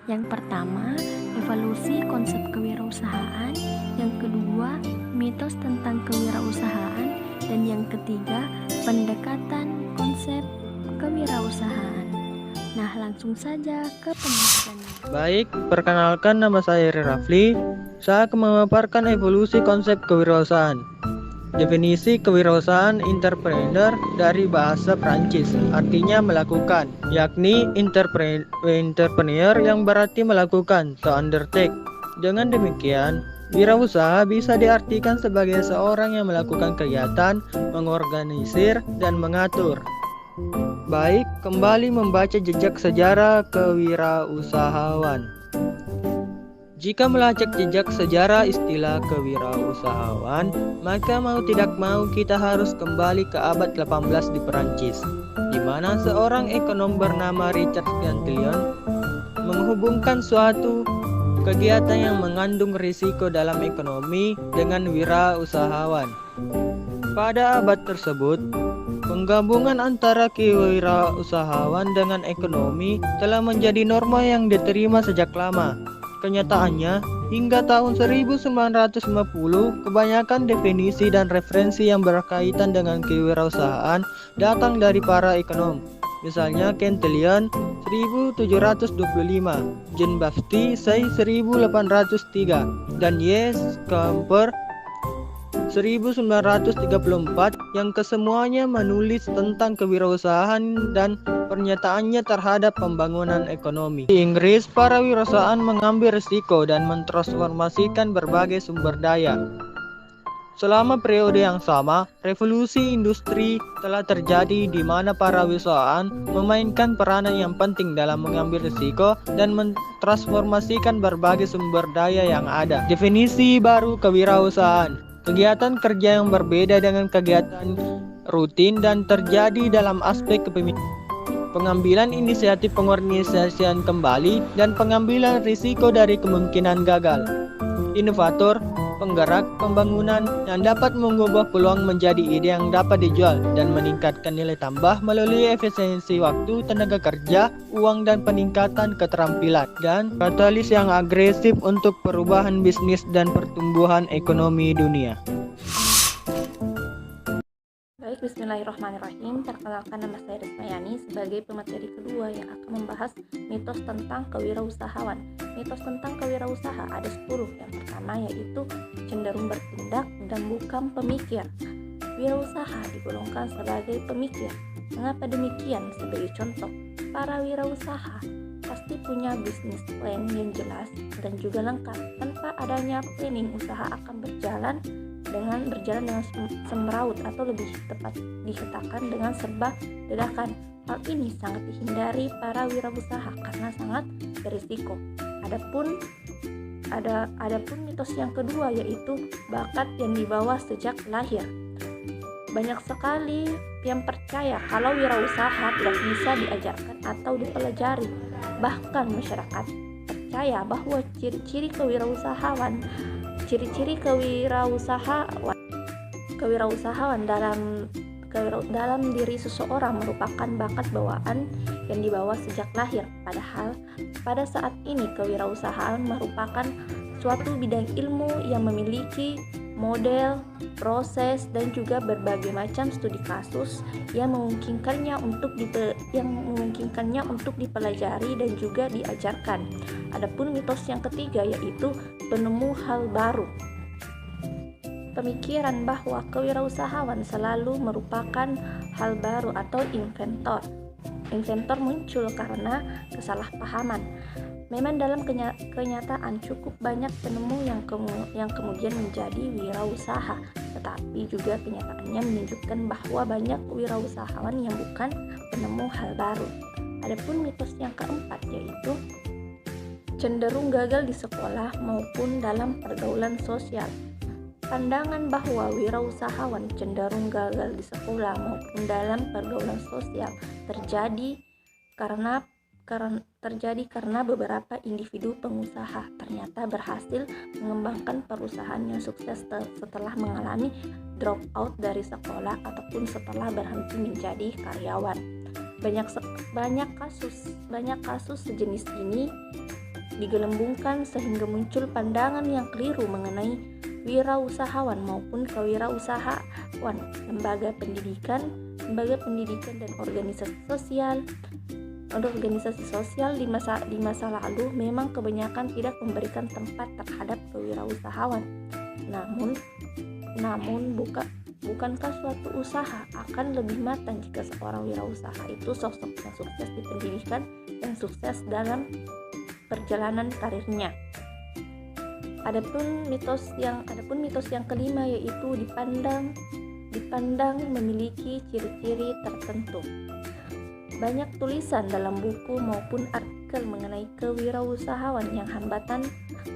Yang pertama, evolusi konsep kewirausahaan. Yang kedua, mitos tentang kewirausahaan. Dan yang ketiga, pendekatan konsep kewirausahaan. Nah, langsung saja ke pembahasannya. Baik, perkenalkan nama saya Eri Rafli. Saya akan memaparkan evolusi konsep kewirausahaan. Definisi kewirausahaan entrepreneur dari bahasa Prancis, artinya melakukan, yakni entrepreneur yang berarti melakukan, to undertake. Dengan demikian, wirausaha bisa diartikan sebagai seorang yang melakukan kegiatan, mengorganisir, dan mengatur. Baik, kembali membaca jejak sejarah kewirausahawan. Jika melacak jejak sejarah istilah kewirausahawan, maka mau tidak mau kita harus kembali ke abad 18 di Perancis, di mana seorang ekonom bernama Richard Cantillon menghubungkan suatu kegiatan yang mengandung risiko dalam ekonomi dengan wirausahawan. Pada abad tersebut, penggabungan antara kewirausahawan dengan ekonomi telah menjadi norma yang diterima sejak lama. Kenyataannya, hingga tahun 1950, kebanyakan definisi dan referensi yang berkaitan dengan kewirausahaan datang dari para ekonom. Misalnya Cantillon 1725, Jean-Baptiste Say 1803, dan Yes Camper 1934 yang kesemuanya menulis tentang kewirausahaan dan pernyataannya terhadap pembangunan ekonomi. Di Inggris, para wirausahaan mengambil risiko dan mentransformasikan berbagai sumber daya. Selama periode yang sama, revolusi industri telah terjadi di mana para wirausahaan memainkan peranan yang penting dalam mengambil risiko dan mentransformasikan berbagai sumber daya yang ada. Definisi baru kewirausahaan: kegiatan kerja yang berbeda dengan kegiatan rutin dan terjadi dalam aspek kepemimpinan, pengambilan inisiatif pengorganisasian kembali, dan pengambilan risiko dari kemungkinan gagal. Inovator, penggerak pembangunan yang dapat mengubah peluang menjadi ide yang dapat dijual dan meningkatkan nilai tambah melalui efisiensi waktu, tenaga kerja, uang, dan peningkatan keterampilan. Dan katalis yang agresif untuk perubahan bisnis dan pertumbuhan ekonomi dunia. Baik, bismillahirrahmanirrahim. Perkenalkan, nama saya Desmayani sebagai pemateri kedua yang akan membahas mitos tentang kewirausahawan. Mitos tentang kewirausaha ada 10. Yang pertama yaitu cenderung bertindak dan bukan pemikir. Wirausaha digolongkan sebagai pemikir. Mengapa demikian? Sebagai contoh, para wirausaha pasti punya bisnis plan yang jelas dan juga lengkap. Tanpa adanya planning, usaha akan berjalan dengan semeraut, atau lebih tepat dikatakan dengan serba dadakan. Hal ini sangat dihindari para wirausaha karena sangat berisiko. Adapun mitos yang kedua yaitu bakat yang dibawa sejak lahir. Banyak sekali yang percaya kalau wirausaha tidak bisa diajarkan atau dipelajari. Bahkan masyarakat percaya bahwa ciri-ciri kewirausahawan dalam diri seseorang merupakan bakat bawaan yang dibawa sejak lahir. Padahal pada saat ini kewirausahaan merupakan suatu bidang ilmu yang memiliki model, proses, dan juga berbagai macam studi kasus yang memungkinkannya untuk dipelajari dan juga diajarkan. Adapun mitos yang ketiga yaitu penemu hal baru. Pemikiran bahwa kewirausahawan selalu merupakan hal baru atau inventor. Inventor muncul karena kesalahpahaman. Memang dalam kenyataan cukup banyak penemu yang kemudian menjadi wirausaha, tetapi juga kenyataannya menunjukkan bahwa banyak wirausahawan yang bukan penemu hal baru. Adapun mitos yang keempat yaitu cenderung gagal di sekolah maupun dalam pergaulan sosial. Pandangan bahwa wirausahawan cenderung gagal di sekolah maupun dalam pergaulan sosial terjadi karena beberapa individu pengusaha ternyata berhasil mengembangkan perusahaan yang sukses setelah mengalami drop out dari sekolah ataupun setelah berhenti menjadi karyawan. Banyak kasus sejenis ini digelembungkan sehingga muncul pandangan yang keliru mengenai wirausahawan maupun kewirausahaan, lembaga pendidikan dan organisasi sosial di masa lalu memang kebanyakan tidak memberikan tempat terhadap kewirausahawan. Namun bukankah suatu usaha akan lebih matang jika seorang wirausaha itu sosok yang sukses di pendidikan dan sukses dalam perjalanan karirnya? Adapun mitos yang kelima yaitu dipandang memiliki ciri-ciri tertentu. Banyak tulisan dalam buku maupun artikel mengenai kewirausahaan yang hambatan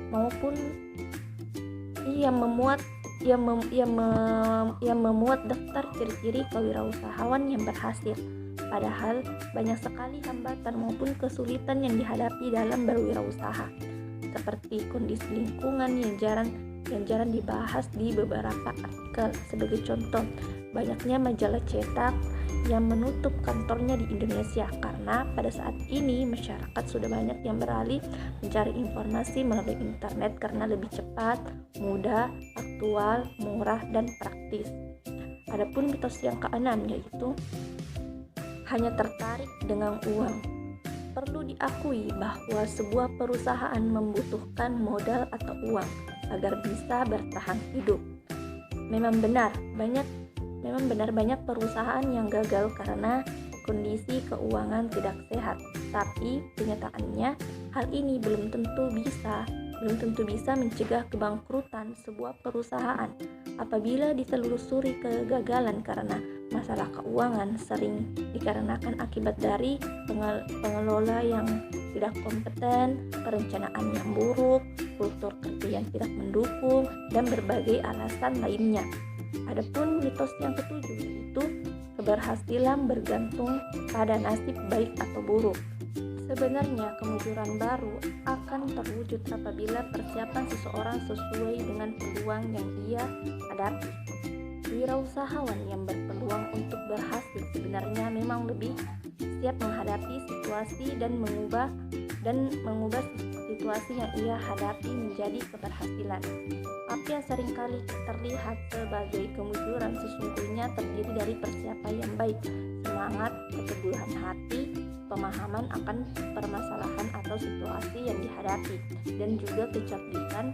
maupun yang memuat daftar ciri-ciri kewirausahaan yang berhasil. Padahal banyak sekali hambatan maupun kesulitan yang dihadapi dalam berwirausaha, seperti kondisi lingkungan yang jarang dibahas di beberapa artikel. Sebagai contoh, banyaknya majalah cetak yang menutup kantornya di Indonesia karena pada saat ini masyarakat sudah banyak yang beralih mencari informasi melalui internet karena lebih cepat, mudah, aktual, murah, dan praktis. Adapun mitos yang keenam yaitu hanya tertarik dengan uang. Perlu diakui bahwa sebuah perusahaan membutuhkan modal atau uang agar bisa bertahan hidup. Memang benar banyak perusahaan yang gagal karena kondisi keuangan tidak sehat. Tapi kenyataannya hal ini belum tentu bisa mencegah kebangkrutan sebuah perusahaan. Apabila ditelusuri kegagalan karena masalah keuangan sering dikarenakan akibat dari pengelola yang tidak kompeten, perencanaan yang buruk, kultur kerja yang tidak mendukung, dan berbagai alasan lainnya. Adapun mitos yang ketujuh yaitu keberhasilan bergantung pada nasib baik atau buruk. Sebenarnya kemujuran baru akan terwujud apabila persiapan seseorang sesuai dengan peluang yang ia hadapi. Wirausahawan yang berpeluang untuk berhasil sebenarnya memang lebih siap menghadapi situasi dan mengubah situasi yang ia hadapi menjadi keberhasilan. Apa yang seringkali terlihat sebagai kemujuran sesungguhnya terdiri dari persiapan yang baik, semangat, keteguhan hati, pemahaman akan permasalahan atau situasi yang dihadapi, dan juga kecerdikan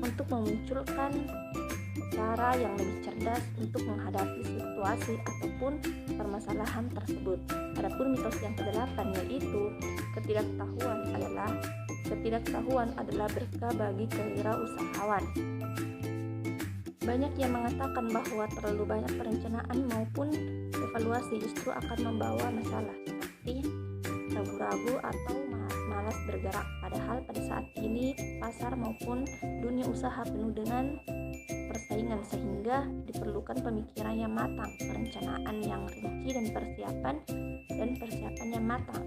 untuk memunculkan cara yang lebih cerdas untuk menghadapi situasi ataupun permasalahan tersebut. Adapun mitos yang kedelapan yaitu ketidaktahuan adalah berkah bagi kewirausahawan. Banyak yang mengatakan bahwa terlalu banyak perencanaan maupun evaluasi justru akan membawa masalah, seperti ragu-ragu atau malas bergerak. Padahal pada saat ini pasar maupun dunia usaha penuh dengan persaingan sehingga diperlukan pemikiran yang matang, perencanaan yang rinci, dan persiapan yang matang.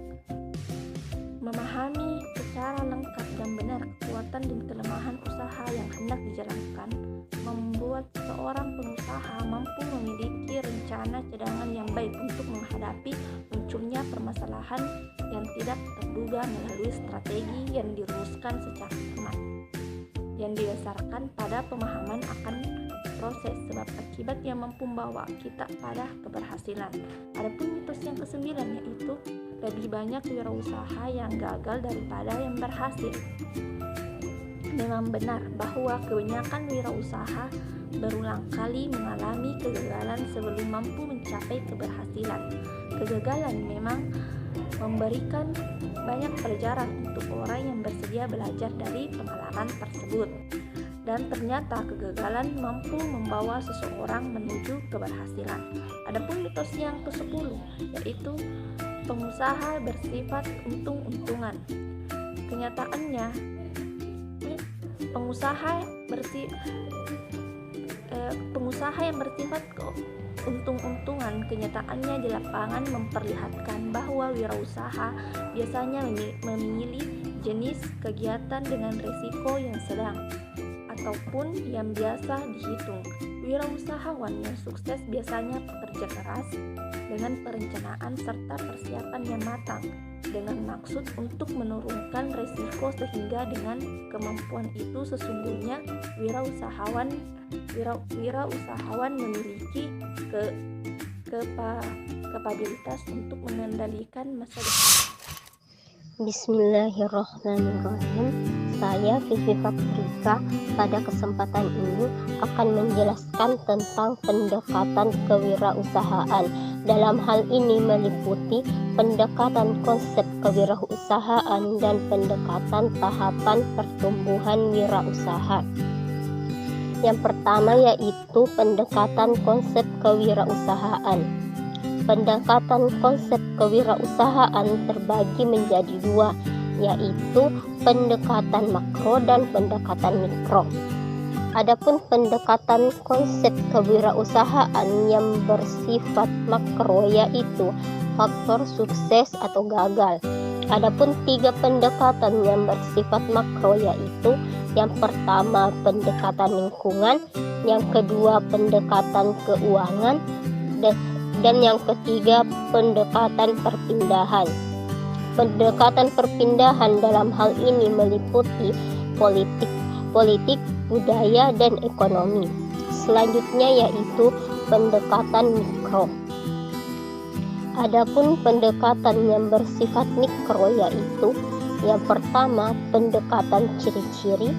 Memahami secara lengkap dan benar kekuatan dan kelemahan usaha yang hendak dijalankan membuat seorang pengusaha mampu memiliki rencana cadangan yang baik untuk menghadapi munculnya permasalahan yang tidak terduga melalui strategi yang dirumuskan secara cermat, yang didasarkan pada pemahaman akan proses sebab akibat yang mampu membawa kita pada keberhasilan. Adapun mitos yang kesembilan yaitu lebih banyak wirausaha yang gagal daripada yang berhasil. Memang benar bahwa kebanyakan wirausaha berulang kali mengalami kegagalan sebelum mampu mencapai keberhasilan. Kegagalan memang memberikan banyak pelajaran untuk orang yang bersedia belajar dari pengalaman tersebut. Dan ternyata kegagalan mampu membawa seseorang menuju keberhasilan. Adapun mitos yang ke-10 yaitu pengusaha bersifat untung-untungan. Kenyataannya pengusaha yang bersifat untung-untungan kenyataannya di lapangan memperlihatkan bahwa wirausaha biasanya memilih jenis kegiatan dengan risiko yang sedang ataupun yang biasa dihitung. Wirausahawan yang sukses biasanya bekerja keras dengan perencanaan serta persiapan yang matang. dengan maksud untuk menurunkan resiko, sehingga dengan kemampuan itu sesungguhnya wirausahawan memiliki kapabilitas untuk mengendalikan masa depan. Bismillahirrahmanirrahim. Saya Vivi Fabrika pada kesempatan ini akan menjelaskan tentang pendekatan kewirausahaan. Dalam hal ini meliputi pendekatan konsep kewirausahaan dan pendekatan tahapan pertumbuhan wirausaha. Yang pertama yaitu pendekatan konsep kewirausahaan. Pendekatan konsep kewirausahaan terbagi menjadi dua, yaitu pendekatan makro dan pendekatan mikro. Adapun pendekatan konsep kewirausahaan yang bersifat makro yaitu faktor sukses atau gagal. Adapun tiga pendekatan yang bersifat makro yaitu yang pertama pendekatan lingkungan, yang kedua pendekatan keuangan, dan yang ketiga pendekatan perpindahan. Pendekatan perpindahan dalam hal ini meliputi politik, budaya, dan ekonomi. Selanjutnya yaitu pendekatan mikro. Adapun pendekatan yang bersifat mikro yaitu yang pertama pendekatan ciri-ciri,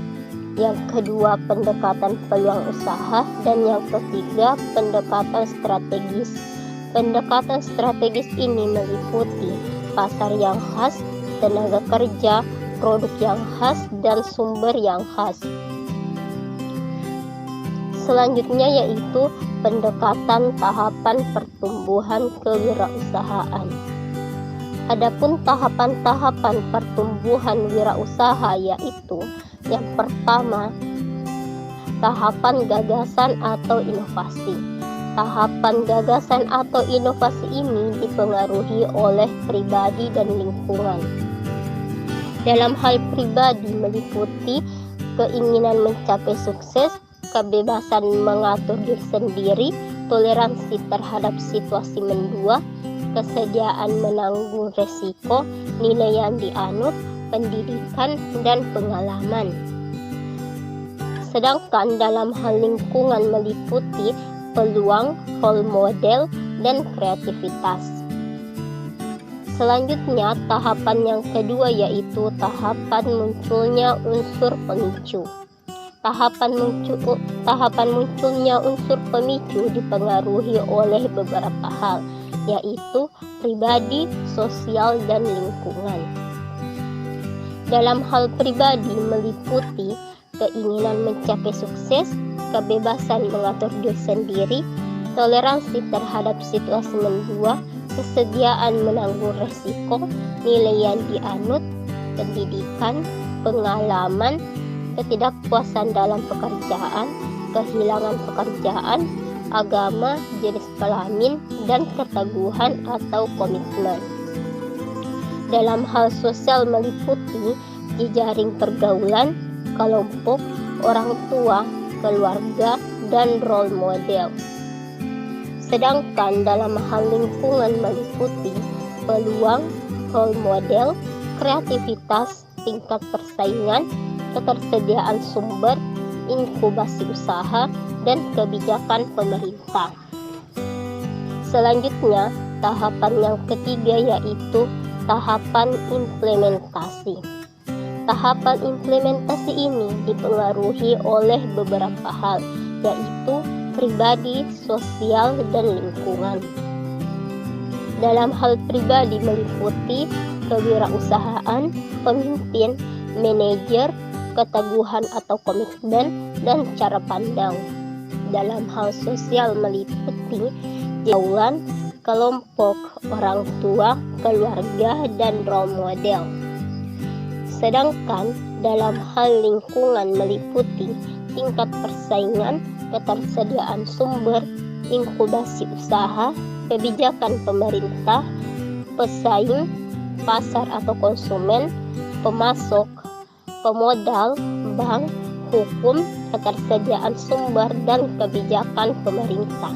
yang kedua pendekatan peluang usaha, dan yang ketiga pendekatan strategis. Pendekatan strategis ini meliputi pasar yang khas, tenaga kerja, produk yang khas, dan sumber yang khas. Selanjutnya yaitu pendekatan tahapan pertumbuhan kewirausahaan. Adapun tahapan-tahapan pertumbuhan wirausaha yaitu yang pertama tahapan gagasan atau inovasi. Tahapan gagasan atau inovasi ini dipengaruhi oleh pribadi dan lingkungan. Dalam hal pribadi meliputi keinginan mencapai sukses, kebebasan mengatur diri sendiri, toleransi terhadap situasi mendua, kesediaan menanggung resiko, nilai yang dianut, pendidikan, dan pengalaman. Sedangkan dalam hal lingkungan meliputi peluang, role model, dan kreativitas. Selanjutnya, tahapan yang kedua yaitu tahapan munculnya unsur pemicu. Tahapan munculnya unsur pemicu dipengaruhi oleh beberapa hal, yaitu pribadi, sosial, dan lingkungan. Dalam hal pribadi meliputi keinginan mencapai sukses, kebebasan mengatur diri sendiri, toleransi terhadap situasi mendua, kesediaan menanggung resiko, nilai yang dianut, pendidikan, pengalaman, ketidakpuasan dalam pekerjaan, kehilangan pekerjaan, agama, jenis kelamin, dan keteguhan atau komitmen. Dalam hal sosial meliputi jejaring pergaulan, kelompok, orang tua, keluarga, dan role model. Sedangkan dalam hal lingkungan meliputi peluang, role model, kreativitas, tingkat persaingan, ketersediaan sumber, inkubasi usaha, dan kebijakan pemerintah. Selanjutnya, tahapan yang ketiga yaitu tahapan implementasi. Tahapan implementasi ini dipengaruhi oleh beberapa hal, yaitu pribadi, sosial, dan lingkungan. Dalam hal pribadi meliputi kewirausahaan, pemimpin, manajer, keteguhan atau komitmen, dan cara pandang. Dalam hal sosial meliputi jauhan, kelompok, orang tua, keluarga, dan role model. Sedangkan dalam hal lingkungan meliputi tingkat persaingan, ketersediaan sumber, inkubasi usaha, kebijakan pemerintah, pesaing, pasar atau konsumen, pemasok, pemodal, bank, hukum, ketersediaan sumber, dan kebijakan pemerintah.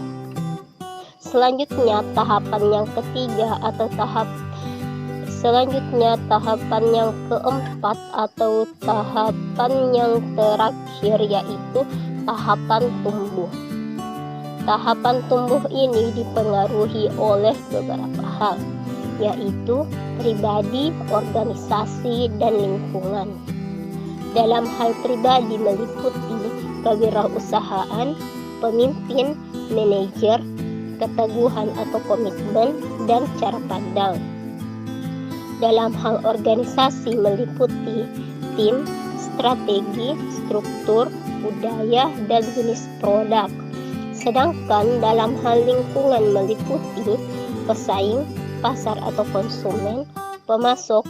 Selanjutnya, tahapan yang ketiga atau tahap Selanjutnya tahapan yang keempat atau tahapan yang terakhir yaitu tahapan tumbuh. Tahapan tumbuh ini dipengaruhi oleh beberapa hal, yaitu pribadi, organisasi, dan lingkungan. Dalam hal pribadi meliputi kewirausahaan, pemimpin, manajer, keteguhan atau komitmen, dan cara pandang. Dalam hal organisasi meliputi tim, strategi, struktur, budaya, dan jenis produk. Sedangkan dalam hal lingkungan meliputi pesaing, pasar atau konsumen, pemasok,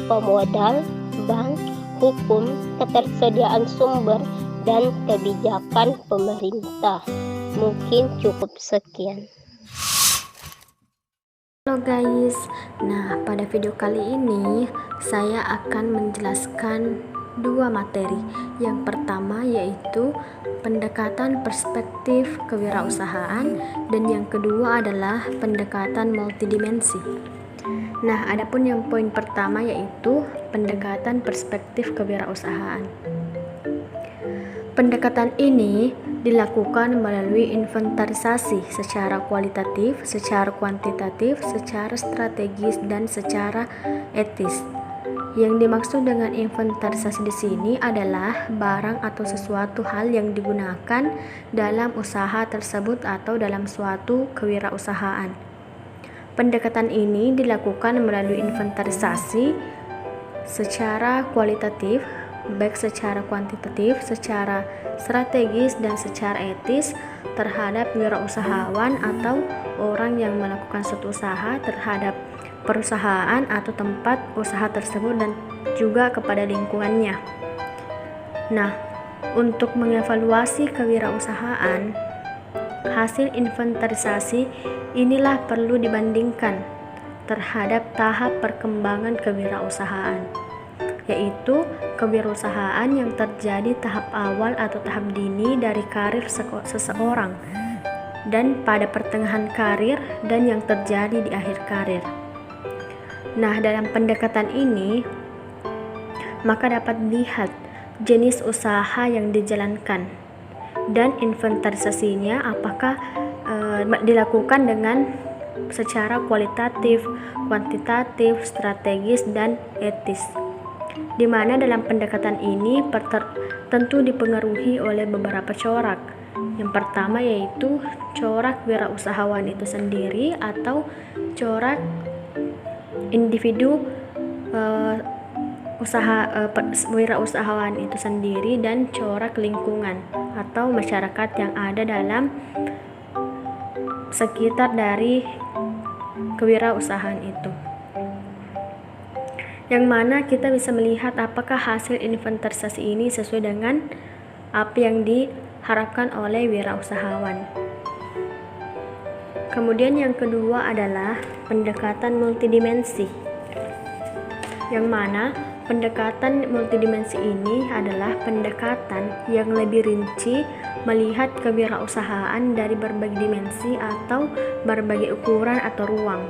pemodal, bank, hukum, ketersediaan sumber, dan kebijakan pemerintah. Mungkin cukup sekian. Halo guys, nah pada video kali ini saya akan menjelaskan dua materi. Yang pertama yaitu pendekatan perspektif kewirausahaan dan yang kedua adalah pendekatan multidimensi. Nah, adapun yang poin pertama yaitu pendekatan perspektif kewirausahaan. Pendekatan ini dilakukan melalui inventarisasi secara kualitatif, secara kuantitatif, secara strategis, dan secara etis. Yang dimaksud dengan inventarisasi di sini adalah barang atau sesuatu hal yang digunakan dalam usaha tersebut atau dalam suatu kewirausahaan. Pendekatan ini dilakukan melalui inventarisasi secara kualitatif, baik secara kuantitatif, secara strategis, dan secara etis terhadap wirausahawan atau orang yang melakukan suatu usaha, terhadap perusahaan atau tempat usaha tersebut, dan juga kepada lingkungannya. Nah, untuk mengevaluasi kewirausahaan, hasil inventarisasi inilah perlu dibandingkan terhadap tahap perkembangan kewirausahaan, yaitu kewirausahaan yang terjadi tahap awal atau tahap dini dari karir seseorang, dan pada pertengahan karir, dan yang terjadi di akhir karir. Nah, dalam pendekatan ini maka dapat dilihat jenis usaha yang dijalankan dan inventarisasinya apakah dilakukan dengan secara kualitatif, kuantitatif, strategis, dan etis. Di mana dalam pendekatan ini tentu dipengaruhi oleh beberapa corak. Yang pertama yaitu corak wirausahawan itu sendiri atau corak individu wirausahawan itu sendiri, dan corak lingkungan atau masyarakat yang ada dalam sekitar dari kewirausahaan itu. Yang mana kita bisa melihat apakah hasil inventarisasi ini sesuai dengan apa yang diharapkan oleh wirausahawan. Kemudian yang kedua adalah pendekatan multidimensi, yang mana pendekatan multidimensi ini adalah pendekatan yang lebih rinci melihat kewirausahaan dari berbagai dimensi atau berbagai ukuran atau ruang.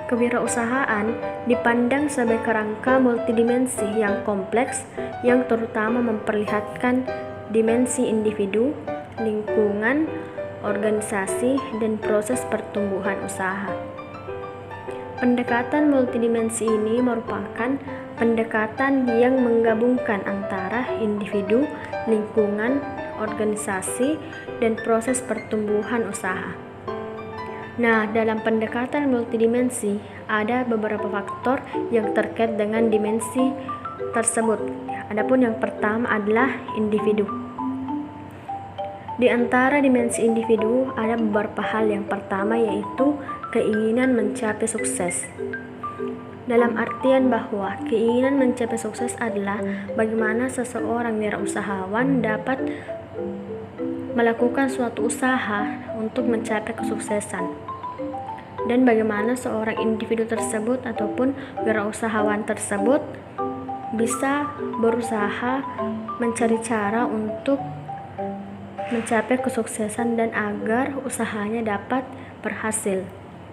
Kewirausahaan dipandang sebagai kerangka multidimensi yang kompleks yang terutama memperlihatkan dimensi individu, lingkungan, organisasi, dan proses pertumbuhan usaha. Pendekatan multidimensi ini merupakan pendekatan yang menggabungkan antara individu, lingkungan, organisasi, dan proses pertumbuhan usaha. Nah, dalam pendekatan multidimensi ada beberapa faktor yang terkait dengan dimensi tersebut. Adapun yang pertama adalah individu. Di antara dimensi individu ada beberapa hal. Yang pertama yaitu keinginan mencapai sukses. Dalam artian bahwa keinginan mencapai sukses adalah bagaimana seseorang wirausahawan dapat melakukan suatu usaha untuk mencapai kesuksesan, dan bagaimana seorang individu tersebut ataupun wirausahawan tersebut bisa berusaha mencari cara untuk mencapai kesuksesan dan agar usahanya dapat berhasil.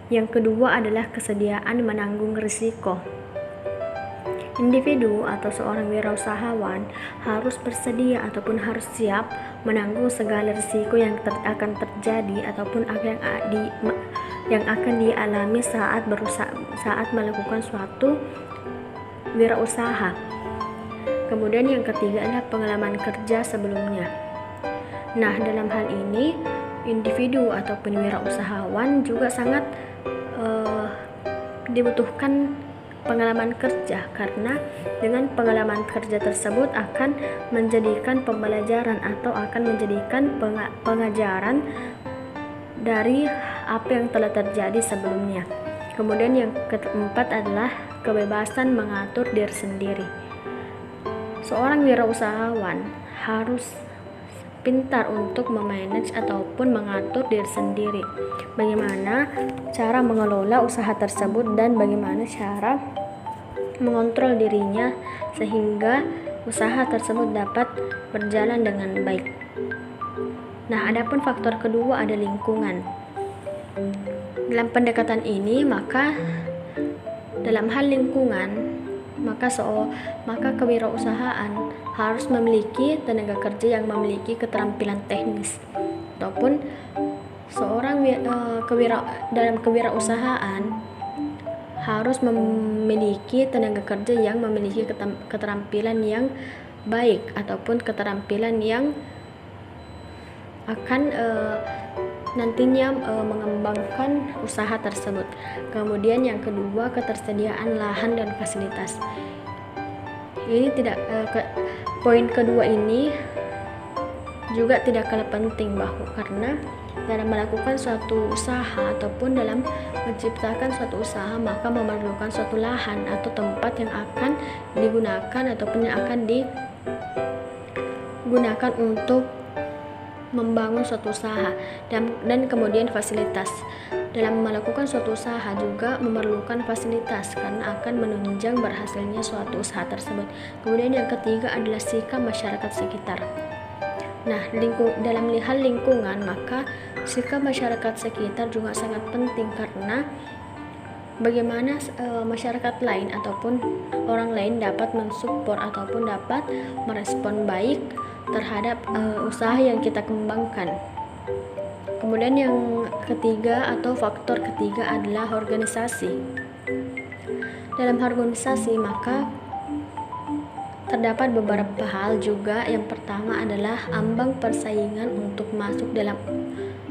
Yang kedua adalah kesediaan menanggung risiko. Individu atau seorang wirausahawan harus bersedia ataupun harus siap menanggung segala risiko yang akan terjadi ataupun yang akan dialami saat melakukan suatu wirausaha. Kemudian yang ketiga adalah pengalaman kerja sebelumnya. Nah, dalam hal ini individu ataupun wirausahawan juga sangat dibutuhkan pengalaman kerja, karena dengan pengalaman kerja tersebut akan menjadikan pembelajaran atau akan menjadikan pengajaran dari apa yang telah terjadi sebelumnya. Kemudian yang keempat adalah kebebasan mengatur diri sendiri. Seorang wirausahawan harus pintar untuk memanage ataupun mengatur diri sendiri. Bagaimana cara mengelola usaha tersebut dan bagaimana cara mengontrol dirinya sehingga usaha tersebut dapat berjalan dengan baik. Nah, adapun faktor kedua ada lingkungan. Dalam pendekatan ini, dalam hal lingkungan, maka kewirausahaan harus memiliki tenaga kerja yang memiliki keterampilan teknis, ataupun dalam kewirausahaan harus memiliki tenaga kerja yang memiliki keterampilan yang baik ataupun keterampilan yang akan nantinya mengembangkan usaha tersebut. Kemudian yang kedua, ketersediaan lahan dan fasilitas. Ini poin kedua ini juga tidak kalah penting karena dalam melakukan suatu usaha ataupun dalam menciptakan suatu usaha, maka memerlukan suatu lahan atau tempat yang akan digunakan ataupun yang akan digunakan untuk membangun suatu usaha, dan kemudian fasilitas. Dalam melakukan suatu usaha juga memerlukan fasilitas karena akan menunjang berhasilnya suatu usaha tersebut. Kemudian yang ketiga adalah sikap masyarakat sekitar. Nah, dalam hal lingkungan, maka sikap masyarakat sekitar juga sangat penting, karena bagaimana masyarakat lain ataupun orang lain dapat mensupport ataupun dapat merespon baik terhadap usaha yang kita kembangkan. Kemudian yang ketiga atau faktor ketiga adalah organisasi. Dalam organisasi maka terdapat beberapa hal juga. Yang pertama adalah ambang persaingan untuk masuk dalam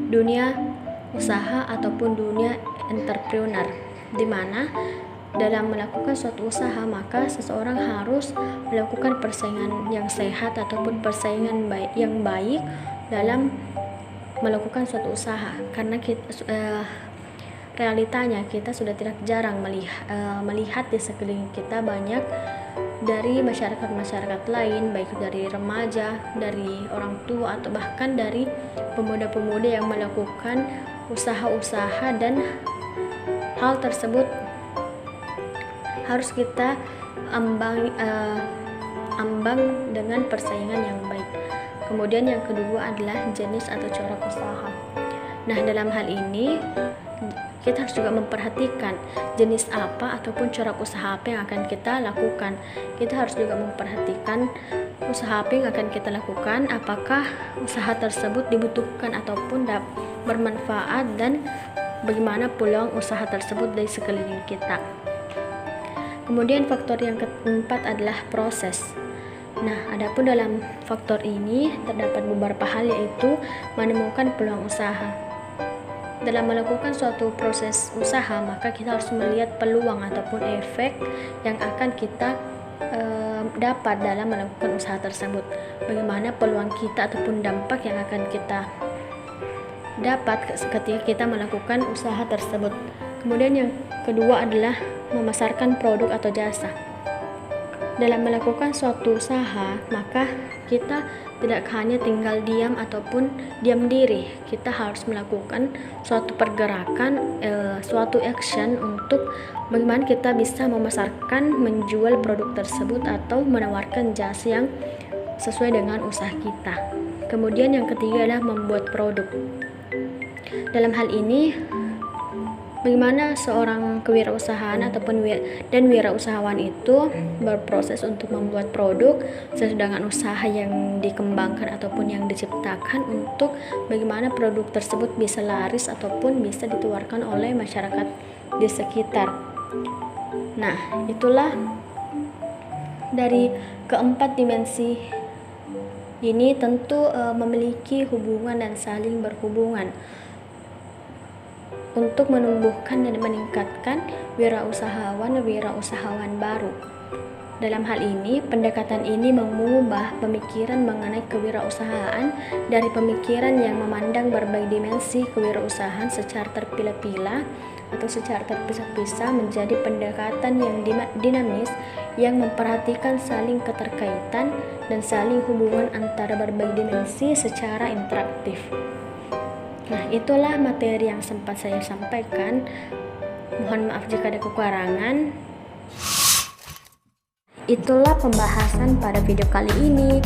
dunia usaha ataupun dunia entrepreneur, di mana dalam melakukan suatu usaha maka seseorang harus melakukan persaingan yang sehat ataupun persaingan yang baik dalam melakukan suatu usaha, karena realitanya kita sudah tidak jarang melihat di sekeliling kita banyak dari masyarakat lain, baik dari remaja, dari orang tua, atau bahkan dari pemuda-pemuda yang melakukan usaha-usaha, dan hal tersebut harus kita ambang dengan persaingan yang baik. Kemudian yang kedua adalah jenis atau corak usaha. Nah, dalam hal ini kita harus juga memperhatikan jenis apa ataupun corak usaha apa yang akan kita lakukan. Kita harus juga memperhatikan usaha apa yang akan kita lakukan, apakah usaha tersebut dibutuhkan ataupun bermanfaat, dan bagaimana peluang usaha tersebut dari sekeliling kita. Kemudian faktor yang keempat adalah proses. Nah, adapun dalam faktor ini terdapat beberapa hal, yaitu menemukan peluang usaha. Dalam melakukan suatu proses usaha, maka kita harus melihat peluang ataupun efek yang akan kita dapat dalam melakukan usaha tersebut. Bagaimana peluang kita ataupun dampak yang akan kita dapat ketika kita melakukan usaha tersebut. Kemudian yang kedua adalah memasarkan produk atau jasa. Dalam melakukan suatu usaha, maka kita tidak hanya tinggal diam ataupun diam diri. Kita harus melakukan suatu pergerakan, suatu action untuk bagaimana kita bisa memasarkan, menjual produk tersebut atau menawarkan jasa yang sesuai dengan usaha kita. Kemudian yang ketiga adalah membuat produk. Dalam hal ini bagaimana seorang kewirausahaan dan wirausahawan itu berproses untuk membuat produk sesuai dengan usaha yang dikembangkan ataupun yang diciptakan, untuk bagaimana produk tersebut bisa laris ataupun bisa ditularkan oleh masyarakat di sekitar. Nah, itulah dari keempat dimensi ini tentu memiliki hubungan dan saling berhubungan untuk menumbuhkan dan meningkatkan wirausahawan baru. Dalam hal ini, pendekatan ini mengubah pemikiran mengenai kewirausahaan dari pemikiran yang memandang berbagai dimensi kewirausahaan secara terpilah-pilah atau secara terpisah-pisah menjadi pendekatan yang dinamis yang memperhatikan saling keterkaitan dan saling hubungan antara berbagai dimensi secara interaktif. Nah, itulah materi yang sempat saya sampaikan. Mohon maaf jika ada kekurangan. Itulah pembahasan pada video kali ini.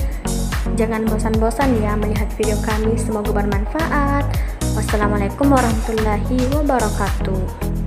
Jangan bosan-bosan ya melihat video kami, semoga bermanfaat. Wassalamualaikum warahmatullahi wabarakatuh.